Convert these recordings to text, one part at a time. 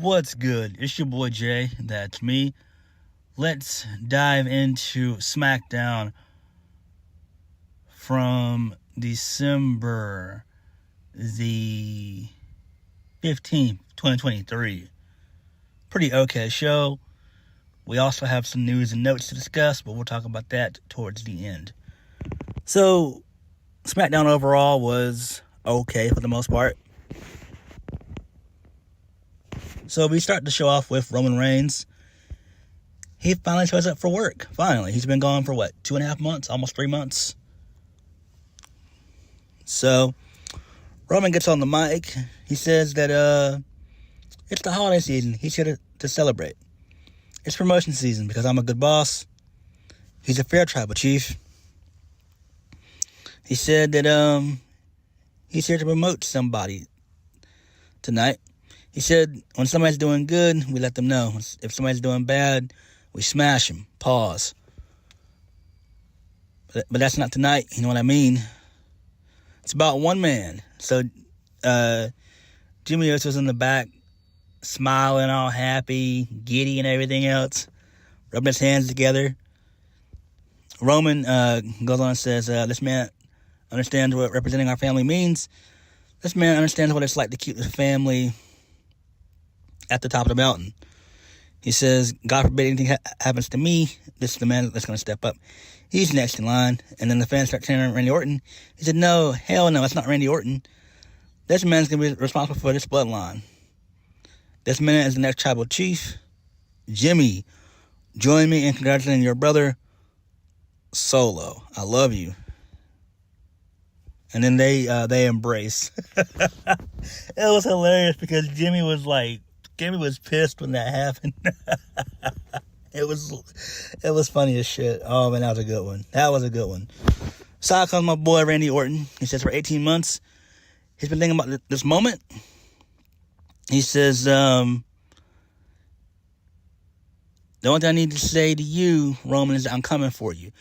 What's good? It's your boy Jay. That's me. Let's dive into Smackdown from December the 15th, 2023. Pretty okay show. We also have some news and notes to discuss, but we'll talk about that towards the end. So, Smackdown overall was okay for the most part. So we start the show off with Roman Reigns. He finally shows up for work. Finally. He's been gone for 2.5 months? Almost 3 months. So, Roman gets on the mic. He says that it's the holiday season. He's here to celebrate. It's promotion season because I'm a good boss. He's a fair tribal chief. He said that he's here to promote somebody tonight. He said when somebody's doing good, we let them know. If somebody's doing bad, we smash them. Pause. But that's not tonight. You know what I mean? It's about one man. So Jimmy was in the back, smiling, all happy, giddy and everything else, rubbing his hands together. Roman goes on and says, this man understands what representing our family means. This man understands what it's like to keep the family at the top of the mountain. He says, God forbid anything happens to me, this is the man that's going to step up. He's next in line. And then the fans start chanting Randy Orton. He said, no, hell no, it's not Randy Orton. This man's going to be responsible for this bloodline. This man is the next tribal chief. Jimmy, join me in congratulating your brother, Solo. I love you. And then they embrace. It was hilarious because Jimmy was pissed when that happened. It was funny as shit. Oh man, that was a good one. That was a good one. So out comes my boy Randy Orton. He says for 18 months, he's been thinking about this moment. He says, the only thing I need to say to you, Roman, is that I'm coming for you.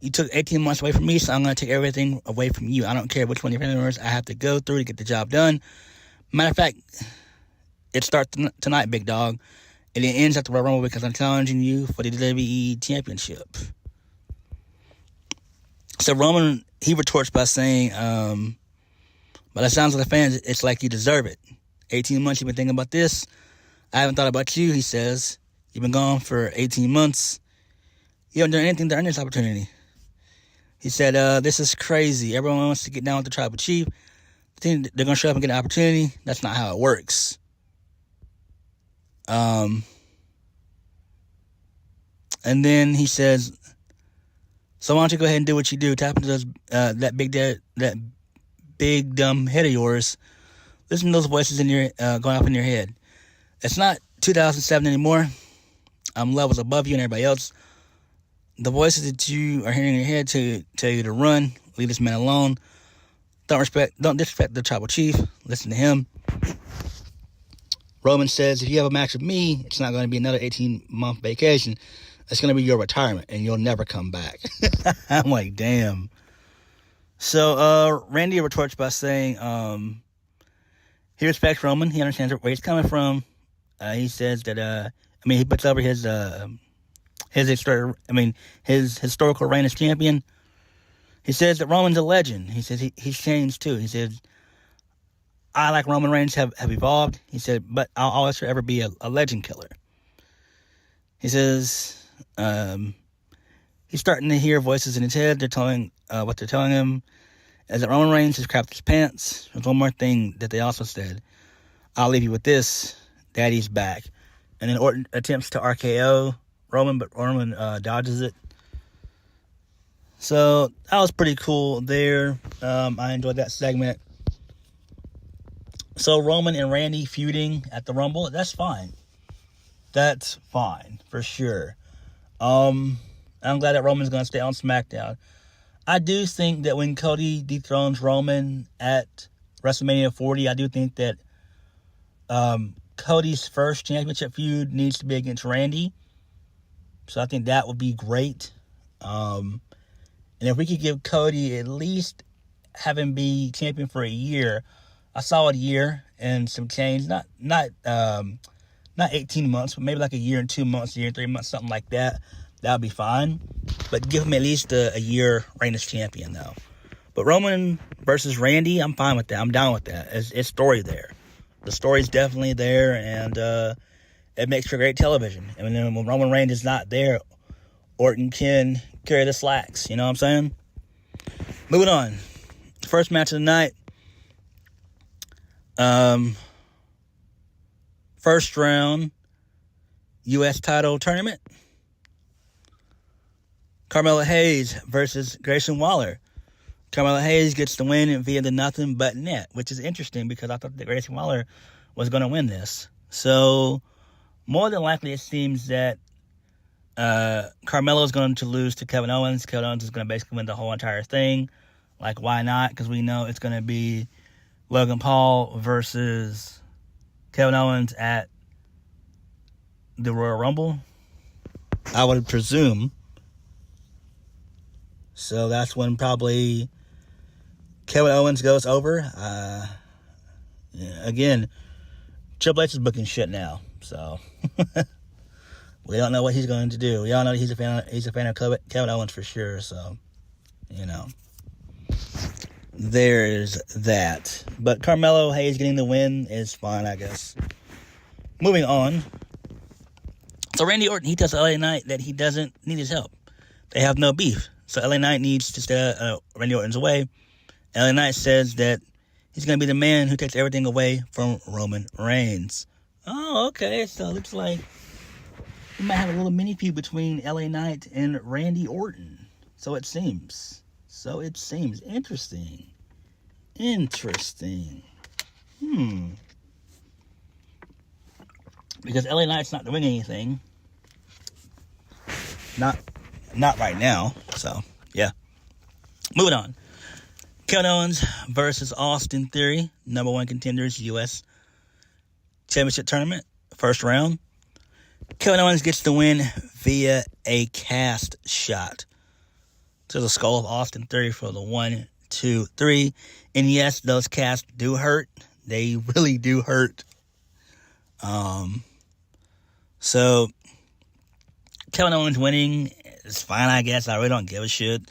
You took 18 months away from me, so I'm going to take everything away from you. I don't care which one of your family members I have to go through to get the job done. Matter of fact, it starts tonight, big dog. And it ends after Royal Rumble because I'm challenging you for the WWE Championship. So Roman, he retorts by saying, by the sounds of the fans, it's like you deserve it. 18 months you've been thinking about this. I haven't thought about you, he says. You've been gone for 18 months. You haven't done anything to earn this opportunity. He said, this is crazy. Everyone wants to get down with the tribal chief. They're going to show up and get an opportunity. That's not how it works. And then he says, so why don't you go ahead and do what you do? Tap into those, that big dumb head of yours. Listen to those voices in your going off in your head. It's not 2007 anymore. I'm levels above you and everybody else. The voices that you are hearing in your head tell you to run, leave this man alone. Don't disrespect the tribal chief. Listen to him. Roman says, if you have a match with me, it's not going to be another 18-month vacation. It's going to be your retirement, and you'll never come back. I'm like, damn. So Randy retorts by saying, he respects Roman. He understands where he's coming from. He says that, he puts over his historical reign as champion. He says that Roman's a legend. He says he's changed too. He says, I, like Roman Reigns, have evolved. He said, but I'll always forever be a legend killer. He says, he's starting to hear voices in his head. They're telling, what they're telling him is that Roman Reigns has crapped his pants. There's one more thing that they also said. I'll leave you with this. Daddy's back. And then Orton attempts to RKO Roman, but Roman dodges it. So that was pretty cool there. I enjoyed that segment. So Roman and Randy feuding at the Rumble, that's fine. That's fine, for sure. I'm glad that Roman's going to stay on SmackDown. I do think that when Cody dethrones Roman at WrestleMania 40, I do think that Cody's first championship feud needs to be against Randy. So I think that would be great. And if we could give Cody at least have him be champion for a year, a solid year and some change, not not 18 months, but maybe like a year and 2 months, a year and 3 months, something like that. That would be fine. But give him at least a year reign as champion, though. But Roman versus Randy, I'm fine with that. I'm down with that. It's story there. The story's definitely there, and it makes for great television. And then when Roman Reigns is not there, Orton can carry the slacks. You know what I'm saying? Moving on. First match of the night. First round U.S. title tournament. Carmelo Hayes versus Grayson Waller. Carmelo Hayes gets the win via the nothing but net, which is interesting because I thought that Grayson Waller was going to win this. So, more than likely, it seems that Carmelo is going to lose to Kevin Owens. Kevin Owens is going to basically win the whole entire thing. Like, why not? Because we know it's going to be Logan Paul versus Kevin Owens at the Royal Rumble, I would presume. So that's when probably Kevin Owens goes over. Again, Triple H is booking shit now, so we don't know what he's going to do. We all know he's a fan of Kevin Owens for sure. So, you know, there's that. But Carmelo Hayes getting the win is fine, I guess. Moving on. So Randy Orton, he tells LA Knight that he doesn't need his help. They have no beef. So LA Knight needs to stay Randy Orton's away. LA Knight says that he's going to be the man who takes everything away from Roman Reigns. Oh, okay. So it looks like we might have a little mini feud between LA Knight and Randy Orton. So it seems. Interesting. Because LA Knight's not doing anything. Not right now. So, yeah. Moving on. Kevin Owens versus Austin Theory. Number 1 contenders, U.S. Championship Tournament. First round. Kevin Owens gets the win via a cast shot to the skull of Austin Theory for the 1, 2, 3. And yes, those casts do hurt. They really do hurt. So Kevin Owens winning is fine, I guess. I really don't give a shit.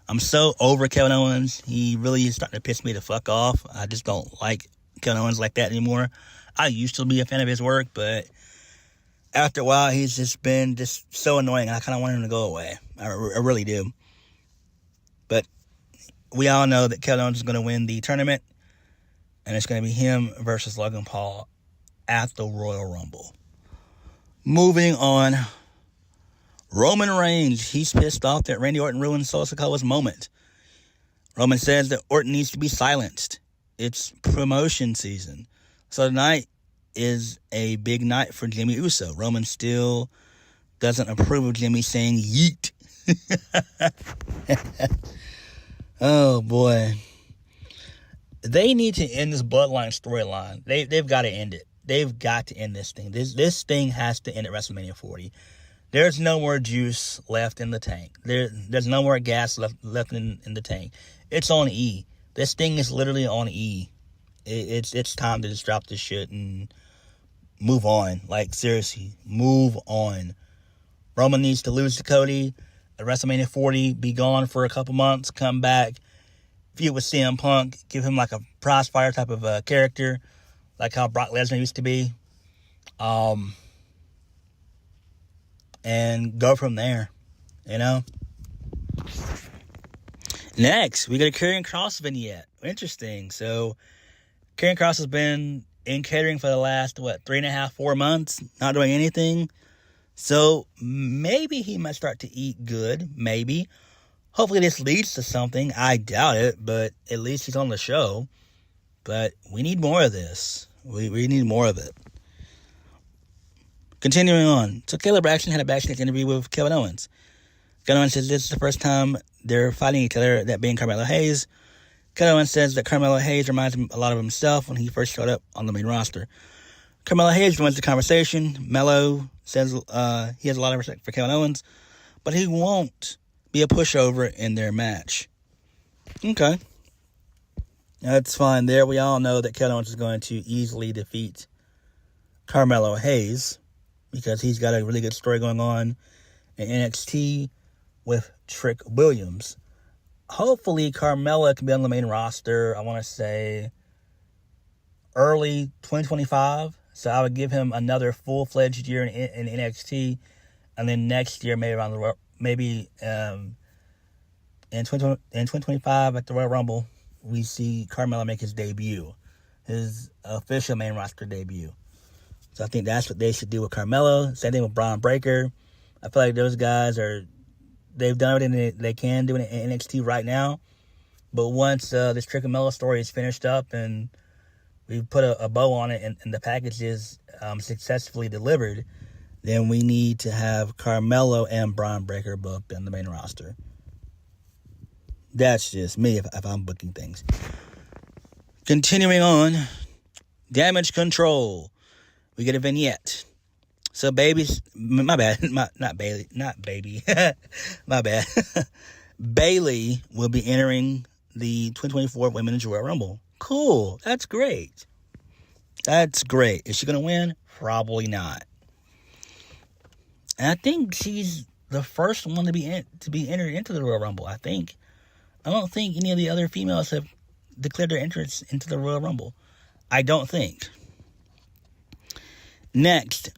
I'm so over Kevin Owens. He really is starting to piss me the fuck off. I just don't like Kevin Owens like that anymore. I used to be a fan of his work, but after a while, he's just been just so annoying. I kind of want him to go away. I really do. But we all know that Kevin Owens is going to win the tournament, and it's going to be him versus Logan Paul at the Royal Rumble. Moving on. Roman Reigns, he's pissed off that Randy Orton ruined Solo Sikoa's moment. Roman says that Orton needs to be silenced. It's promotion season. So tonight is a big night for Jimmy Uso. Roman still doesn't approve of Jimmy saying yeet. Oh, boy. They need to end this bloodline storyline. They've got to end it. They've got to end this thing. This thing has to end at WrestleMania 40. There's no more juice left in the tank. There's no more gas left in the tank. It's on E. This thing is literally on E. It's time to just drop this shit and move on. Like, seriously, move on. Roman needs to lose to Cody at WrestleMania 40, be gone for a couple months, come back, feud with CM Punk, give him like a prize fighter type of character, like how Brock Lesnar used to be. And go from there, you know? Next, we got a Karrion Kross vignette. Interesting. So, Karrion Kross has been in catering for the last, 3.5, 4 months, not doing anything. So, maybe he might start to eat good, maybe. Hopefully this leads to something. I doubt it, but at least he's on the show. But we need more of this. We need more of it. Continuing on. So Caleb Braxton had a backstage interview with Kevin Owens. Kevin Owens says this is the first time they're fighting each other, that being Carmelo Hayes. Kevin Owens says that Carmelo Hayes reminds him a lot of himself when he first showed up on the main roster. Carmelo Hayes joins the conversation. Melo says he has a lot of respect for Kevin Owens, but he won't be a pushover in their match. Okay. That's fine there. We all know that Kevin Owens is going to easily defeat Carmelo Hayes, because he's got a really good story going on in NXT with Trick Williams. Hopefully, Carmelo can be on the main roster, I want to say, early 2025. So I would give him another full-fledged year in NXT, and then next year, maybe in 2025 at the Royal Rumble, we see Carmelo make his debut, his official main roster debut. So I think that's what they should do with Carmelo. Same thing with Braun Breaker. I feel like those guys they've done everything they can do in NXT right now. But once this Trick and Melo story is finished up and we put a bow on it and the package is successfully delivered, then we need to have Carmelo and Braun Breaker both on the main roster. That's just me if I'm booking things. Continuing on, Damage Control. We get a vignette. So my bad, not Bailey, my bad. Bailey will be entering the 2024 Women's Royal Rumble. Cool, that's great. Is she going to win? Probably not. And I think she's the first one to be entered into the Royal Rumble, I think. I don't think any of the other females have declared their entrance into the Royal Rumble. I don't think. Next,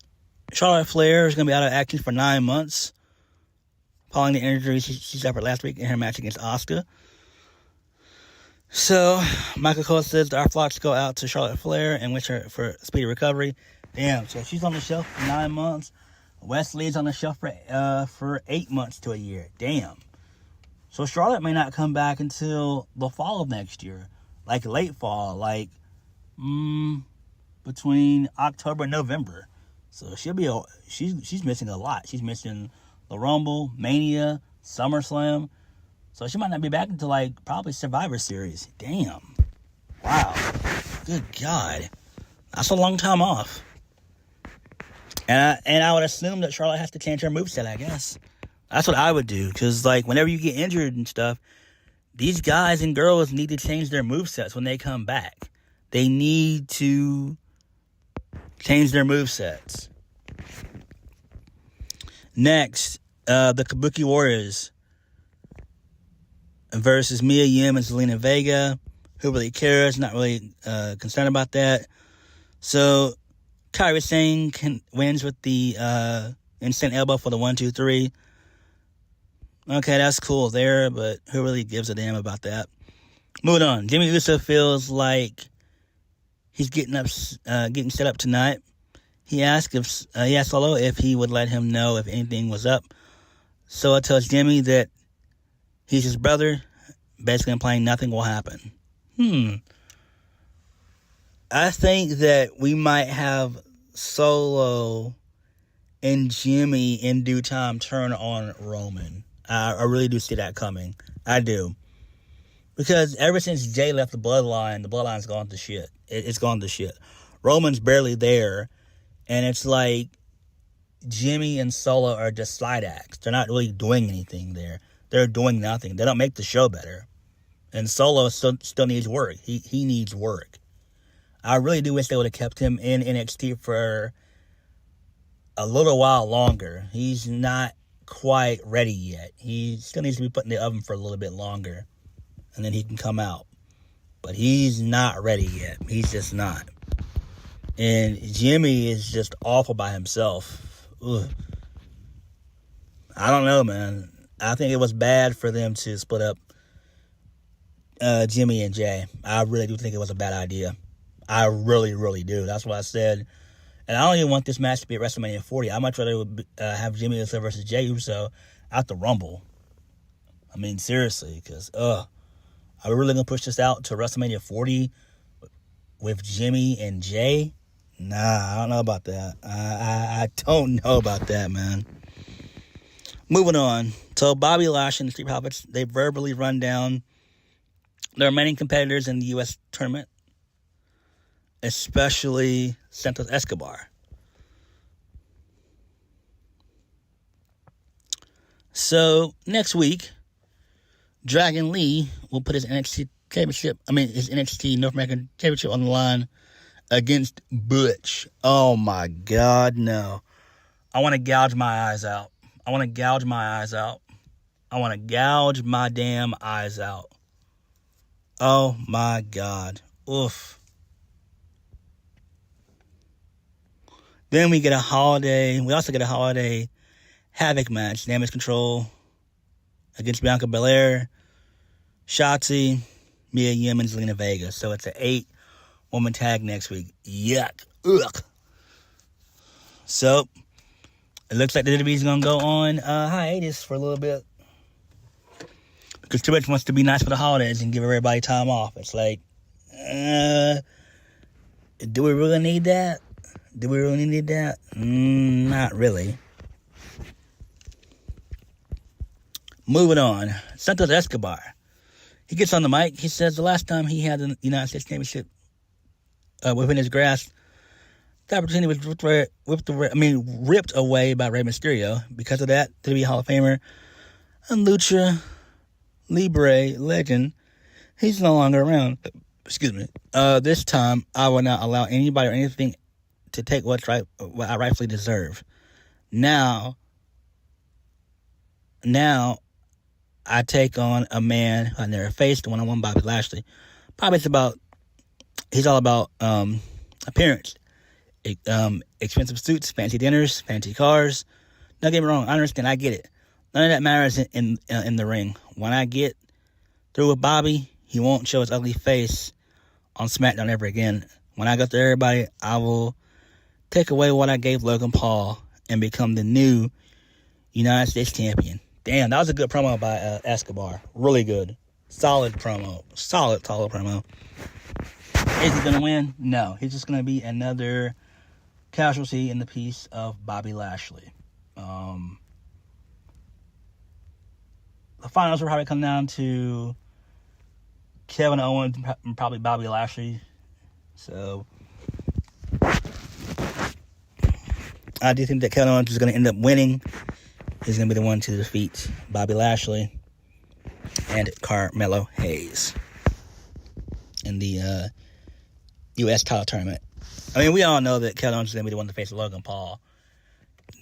Charlotte Flair is going to be out of action for 9 months following the injury she suffered last week in her match against Asuka. So, Michael Cole says our flocks go out to Charlotte Flair and wish her for speedy recovery. Damn, so she's on the shelf for 9 months. Wesley's on the shelf for 8 months to a year. Damn. So Charlotte may not come back until the fall of next year. Like late fall, like between October and November. So she's missing a lot. She's missing the Rumble, Mania, SummerSlam. So she might not be back until like probably Survivor Series. Damn. Wow. Good God. That's a long time off. And I would assume that Charlotte has to change her moveset, I guess. That's what I would do. Because like whenever you get injured and stuff, these guys and girls need to change their movesets when they come back. They need to change their movesets. Next, the Kabuki Warriors versus Mia Yim and Zelina Vega. Who really cares? Not really concerned about that. So, Kairi Sane wins with the instant elbow for the 1-2-3. Okay, that's cool there, but who really gives a damn about that? Moving on. Jimmy Uso feels like he's getting set up tonight. He asked Solo if he would let him know if anything was up. Solo tells Jimmy that he's his brother, basically implying nothing will happen. I think that we might have Solo and Jimmy in due time turn on Roman. I really do see that coming. I do. Because ever since Jay left the bloodline's gone to shit. It's gone to shit. Roman's barely there. And it's like Jimmy and Solo are just side acts. They're not really doing anything there. They're doing nothing. They don't make the show better. And Solo still needs work. He needs work. I really do wish they would have kept him in NXT for a little while longer. He's not quite ready yet. He still needs to be put in the oven for a little bit longer. And then he can come out. But he's not ready yet. He's just not. And Jimmy is just awful by himself. Ugh. I don't know, man. I think it was bad for them to split up Jimmy and Jay. I really do think it was a bad idea. I really, really do. That's what I said. And I don't even want this match to be at WrestleMania 40. I'd much rather have Jimmy Uso versus Jey Uso at the Rumble. I mean, seriously, because, are we really going to push this out to WrestleMania 40 with Jimmy and Jay? Nah, I don't know about that. I don't know about that, man. Moving on. So, Bobby Lashley and the Street Profits, they verbally run down the remaining competitors in the U.S. tournament, especially Santos Escobar. So, next week, Dragon Lee will put his NXT North American Championship on the line against Butch. Oh my God, no. I want to gouge my eyes out. I want to gouge my eyes out. I want to gouge my damn eyes out. Oh my God. Oof. Then we get a holiday. We also get a holiday Havoc match. Damage Control against Bianca Belair, Shotzi, Mia Yim, and Zelina Vega. So it's an 8-woman tag next week. Yuck. Ugh. So it looks like the WWE's going to go on hiatus for a little bit. Because Triple H wants to be nice for the holidays and give everybody time off. It's like, do we really need that? Do we really need that? Not really. Moving on. Santos Escobar. He gets on the mic. He says the last time he had the United States Championship within his grasp, the opportunity was ripped away by Rey Mysterio. Because of that, WWE Hall of Famer and Lucha Libre legend, he's no longer around. Excuse me. This time, I will not allow anybody or anything to take what I rightfully deserve. Now, I take on a man who I never faced, one-on-one Bobby Lashley. He's all about appearance. Expensive suits, fancy dinners, fancy cars. Don't get me wrong, I understand, I get it. None of that matters in the ring. When I get through with Bobby, he won't show his ugly face on Smackdown ever again. When I go through everybody, I will take away what I gave Logan Paul and become the new United States champion. Damn, that was a good promo by Escobar. Really good. Solid promo. Solid promo. Is he going to win? No. He's just going to be another casualty in the piece of Bobby Lashley. The finals will probably come down to Kevin Owens and probably Bobby Lashley. So I do think that Kevin Owens is going to end up winning. He's going to be the one to defeat Bobby Lashley and Carmelo Hayes in the U.S. title tournament. I mean, we all know that Kevin Owens is going to be the one to face Logan Paul.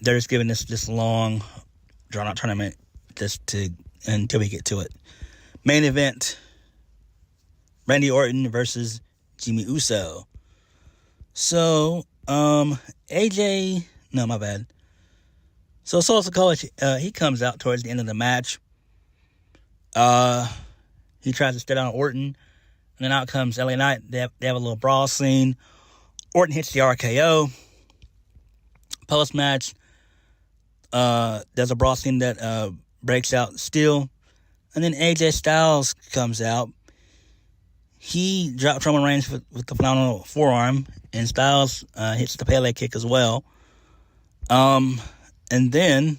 They're just giving this long, drawn-out tournament until we get to it. Main event, Randy Orton versus Jimmy Uso. So, AJ... No, my bad. So, Solo Sikoa, he comes out towards the end of the match. He tries to stare down Orton. And then out comes LA Knight. They have a little brawl scene. Orton hits the RKO. Post-match, there's a brawl scene that breaks out still. And then AJ Styles comes out. He dropped Roman Reigns with the phenomenal forearm. And Styles hits the Pele kick as well. And then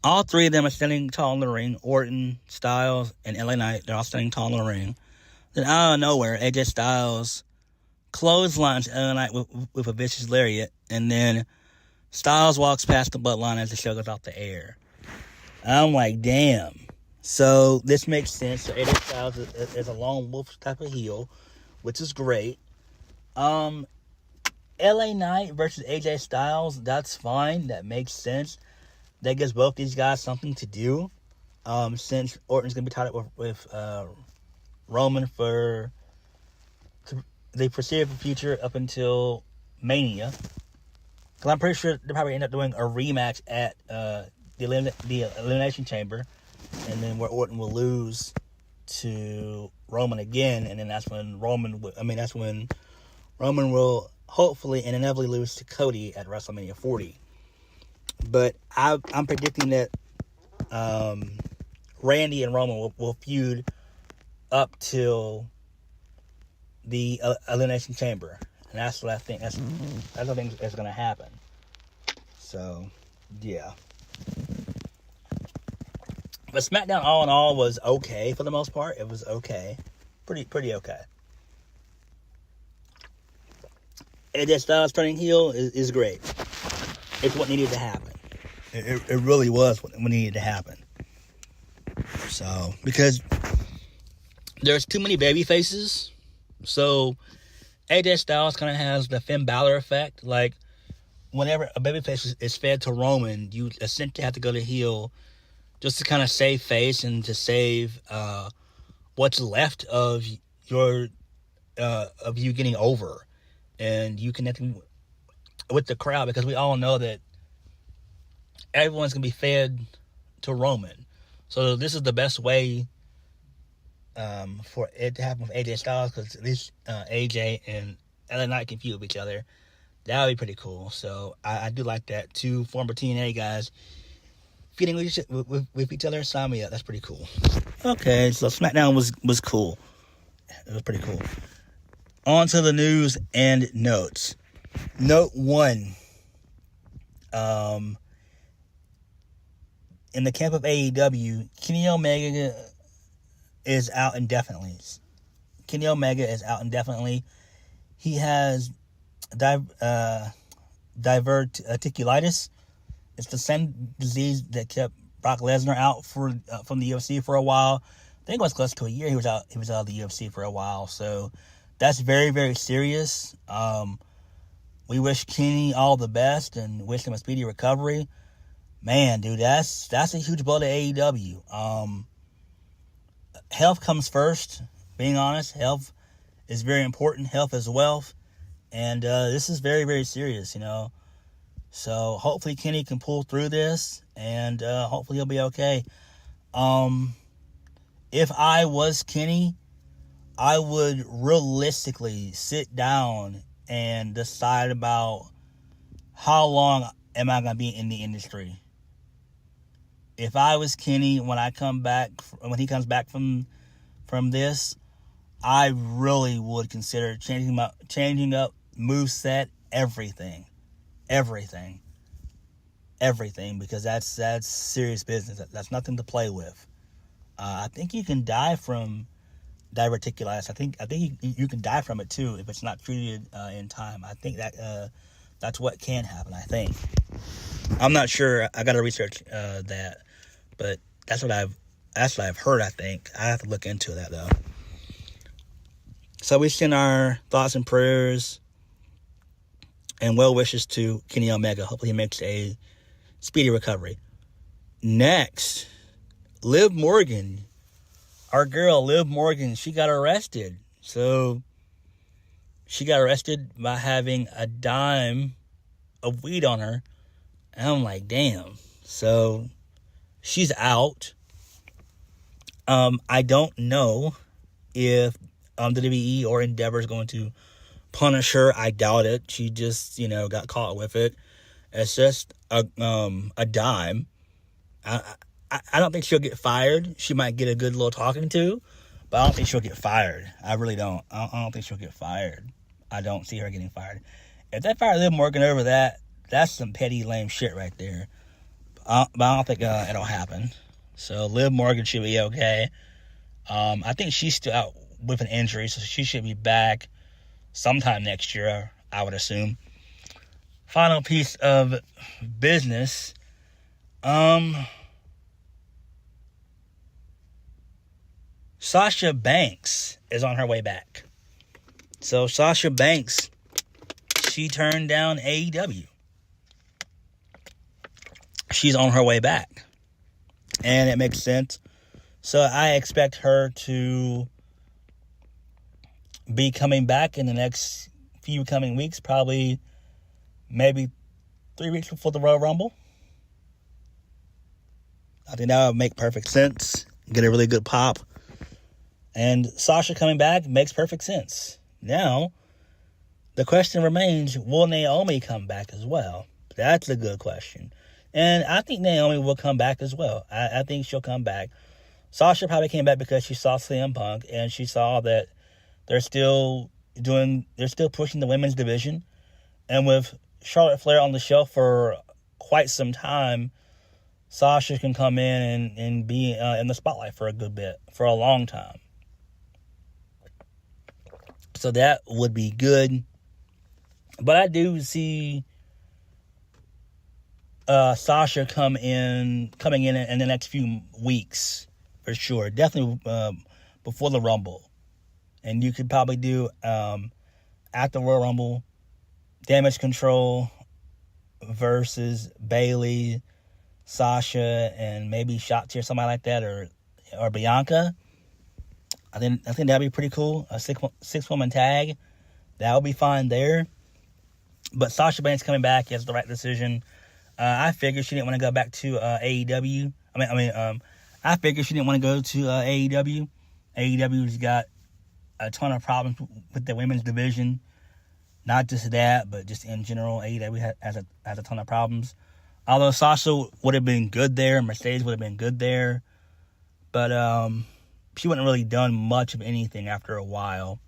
all three of them are standing tall in the ring. Orton, Styles, and LA Knight. They're all standing tall in the ring. Then out of nowhere, AJ Styles clotheslines LA Knight with a vicious lariat. And then Styles walks past the bloodline as the show goes off the air. I'm like, damn. So this makes sense. So AJ Styles is a lone wolf type of heel, which is great. LA Knight versus AJ Styles, that's fine. That makes sense. That gives both these guys something to do. Since Orton's going to be tied up with Roman for the foreseeable future up until Mania. Because I'm pretty sure they'll probably end up doing a rematch at the Elimination Chamber. And then where Orton will lose to Roman again. And then that's when Roman will hopefully and inevitably lose to Cody at WrestleMania 40. But I'm predicting that Randy and Roman will feud up till the Elimination Chamber. And that's what I think. That's what I think is going to happen. So, yeah. But SmackDown, all in all, was okay for the most part. It was okay. Pretty okay. AJ Styles turning heel is great. It's what needed to happen. It really was what needed to happen. So, because there's too many baby faces, so AJ Styles kind of has the Finn Balor effect. Like, whenever a babyface is fed to Roman, you essentially have to go to heel just to kind of save face and to save what's left of your of you getting over and you connecting with the crowd, because we all know that everyone's gonna be fed to Roman. So this is the best way for it to happen with AJ Styles, because at least AJ and LA Knight can feud with each other. That would be pretty cool. So I do like that. Two former TNA guys feuding with each other. Sign me up. That's pretty cool. Okay, so SmackDown was cool. It was pretty cool. On to the news and notes. Note 1. In the camp of AEW, Kenny Omega is out indefinitely. Kenny Omega is out indefinitely. He has diverticulitis. It's the same disease that kept Brock Lesnar out from the UFC for a while. I think it was close to a year. He was out of the UFC for a while. So that's very, very serious. We wish Kenny all the best and wish him a speedy recovery. Man, dude, that's a huge blow to AEW. Health comes first. Being honest, health is very important. Health is wealth, and this is very, very serious. So hopefully Kenny can pull through this, and hopefully he'll be okay. If I was Kenny, I would realistically sit down and decide about how long am I going to be in the industry. If I was Kenny, when he comes back from this, I really would consider changing up moveset, everything, because that's serious business. That's nothing to play with. I think you can die from diverticulitis. I think you can die from it too if it's not treated in time. I think that's what can happen. I think. I'm not sure. I got to research that, but that's what I've heard. I think I have to look into that though. So we send our thoughts and prayers and well wishes to Kenny Omega. Hopefully he makes a speedy recovery. Next, Liv Morgan. Our girl, Liv Morgan, she got arrested. So she got arrested by having a dime of weed on her. And I'm like, damn. So she's out. I don't know if WWE or Endeavor is going to punish her. I doubt it. She just, got caught with it. It's just a dime. I don't think she'll get fired. She might get a good little talking to, but I don't think she'll get fired. I really don't. I don't think she'll get fired. I don't see her getting fired. If they fire Liv Morgan over that, that's some petty, lame shit right there. But I don't think it'll happen. So Liv Morgan should be okay. I think she's still out with an injury, so she should be back sometime next year, I would assume. Final piece of business. Sasha Banks is on her way back. So Sasha Banks, she turned down AEW. She's on her way back. And it makes sense. So I expect her to be coming back in the next few coming weeks. Probably maybe 3 weeks before the Royal Rumble. I think that would make perfect sense. Get a really good pop. And Sasha coming back makes perfect sense. Now, the question remains, will Naomi come back as well? That's a good question. And I think Naomi will come back as well. I think she'll come back. Sasha probably came back because she saw CM Punk and she saw that they're still pushing the women's division. And with Charlotte Flair on the shelf for quite some time, Sasha can come in and be in the spotlight for a good bit, for a long time. So that would be good. But I do see Sasha coming in the next few weeks, for sure. Definitely before the Rumble. And you could probably do at the Royal Rumble, Damage Control versus Bayley, Sasha, and maybe Shotzi or somebody like that, or Bianca. I think that'd be pretty cool. A six-woman tag. That would be fine there. But Sasha Banks coming back is the right decision. I figured she didn't want to go back to AEW. I figured she didn't want to go to AEW. AEW's got a ton of problems with the women's division. Not just that, but just in general, AEW has a ton of problems. Although Sasha would have been good there, Mercedes would have been good there, but she wouldn't really done much of anything after a while.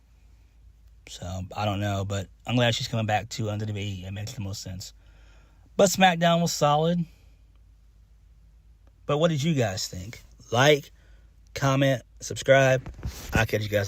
So, I don't know, but I'm glad she's coming back to WWE. It makes the most sense. But SmackDown was solid. But what did you guys think? Like, comment, subscribe. I'll catch you guys later.